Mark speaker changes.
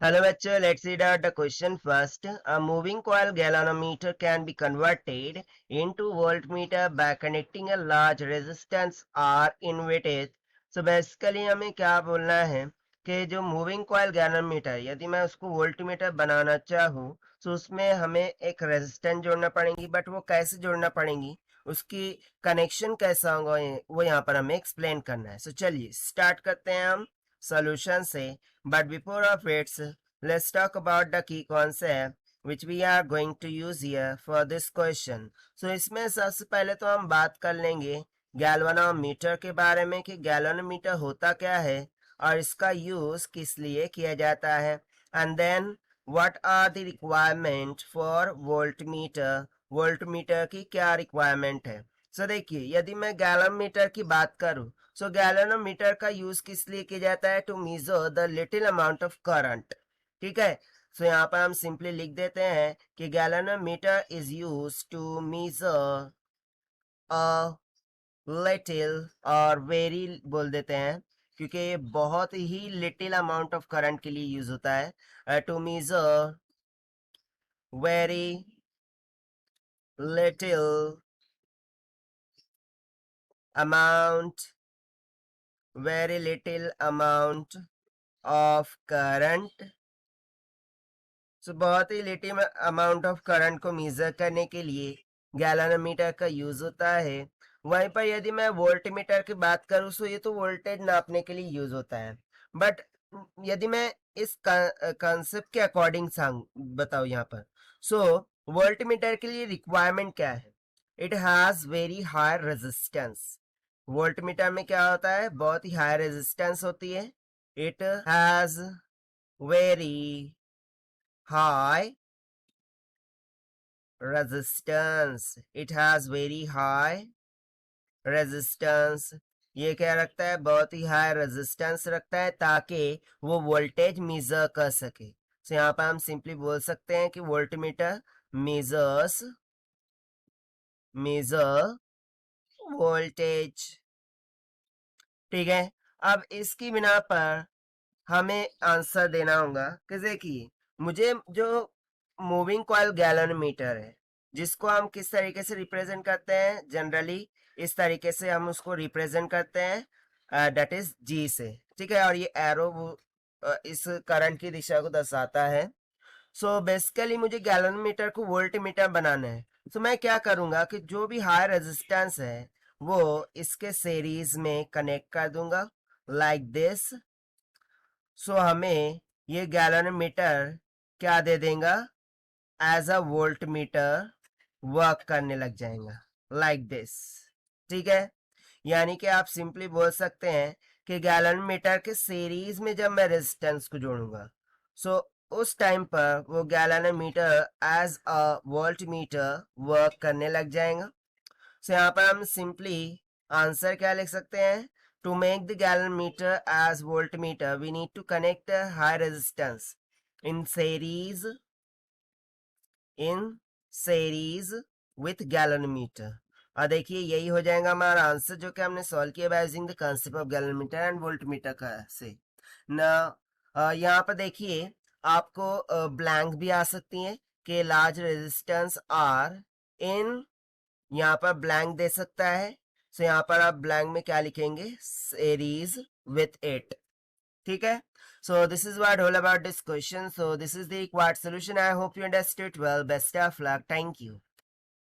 Speaker 1: Hello bachcho, let's read out the question first. A moving coil galvanometer can be converted into voltmeter by connecting a large resistance R in weightage. So basically हमें क्या बोलना है कि जो moving coil galvanometer यदि मैं उसको voltmeter बनाना चाहूँ तो उसमें हमें एक रेजिस्टेंस जोड़ना पड़ेगी, बट वो कैसे जोड़ना पड़ेगी, उसकी कनेक्शन कैसा होगा वो यहाँ पर हमें एक्सप्लेन करना है. सो चलिए स्टार्ट करते हैं हम सॉल्यूशन से. But before of its, let's talk about the key concept which we are going to use here for this question. So इसमें सबसे पहले तो हम बात कर लेंगे गैल्वेनोमीटर के बारे में कि गैल्वेनोमीटर होता क्या है और इसका यूज किस लिए किया जाता है. And then what are the requirement for voltmeter, voltmeter की क्या रिक्वायरमेंट है. सो देखिए, यदि मैं गैलोमीटर की बात करूं, सो गैलोमीटर का यूज किस लिए किया जाता है, to measure the little amount of current. ठीक है. सो यहाँ पर हम सिंपली लिख देते हैं कि galvanometer is use to measure a little, और वेरी बोल देते हैं क्योंकि ये बहुत ही लिटिल अमाउंट ऑफ करंट के लिए यूज होता है. To measure very little amount, very little amount of current. So बहुत ही लिटिल अमाउंट ऑफ करंट को मेजर करने के लिए गैलोमीटर का यूज होता है. वहीं पर यदि मैं वोल्टमीटर की बात करूं तो ये तो वोल्टेज नापने के लिए यूज होता है. बट यदि मैं इस कॉन्सेप्ट के अकॉर्डिंग बताऊं यहाँ पर, सो वोल्टमीटर के लिए रिक्वायरमेंट क्या है, it has very high resistance. Voltmeter में क्या होता है, बहुत ही हाई रेजिस्टेंस होती है. It has very high resistance, it has very high resistance. ये क्या रखता है, बहुत ही हाई रेजिस्टेंस रखता है ताकि वो वोल्टेज मेजर कर सके. तो यहाँ पर हम सिंपली बोल सकते हैं कि वोल्टमीटर मेजर वोल्टेज. ठीक है. अब इसकी बिना पर हमें आंसर देना होगा कि देखिए, मुझे जो मूविंग कॉइल गैलोमीटर है जिसको हम किस तरीके से रिप्रेजेंट करते हैं, जनरली इस तरीके से हम उसको रिप्रेजेंट करते हैं, दैट इज जी से. ठीक है. और ये एरो इस करंट की दिशा को दर्शाता है. सो बेसिकली मुझे गैलोमीटर को वोल्टमीटर बनाना है. तो मैं क्या करूंगा कि जो भी हाई रेजिस्टेंस है वो इसके सीरीज में कनेक्ट कर दूंगा लाइक दिस. सो हमें ये गैलोमीटर क्या दे देगा, as a voltmeter work करने लग जाएगा लाइक दिस. ठीक है. यानी कि आप सिंपली बोल सकते हैं कि गैलोमीटर के सीरीज में जब मैं रेजिस्टेंस को जोड़ूंगा, सो उस टाइम पर वो galvanometer as a voltmeter work करने लग जाएगा. सो यहाँ पर हम सिंपली आंसर क्या लिख सकते हैं, to make the galvanometer as voltmeter we need to connect a high resistance in series with gallanometer. और देखिए यही हो जाएगा हमारा आंसर जो कि हमने सॉल्व किया by using the concept of galvanometer and voltmeter का से ना. यहाँ पर देखिए आपको ब्लैंक भी आ सकती है कि लार्ज रेजिस्टेंस आर इन, यहाँ पर ब्लैंक दे सकता है. सो यहाँ पर आप ब्लैंक में क्या लिखेंगे, सीरीज विथ इट. ठीक है. So this is what all about this question. So this is the required solution. I hope you understood well. Best of luck. Thank you.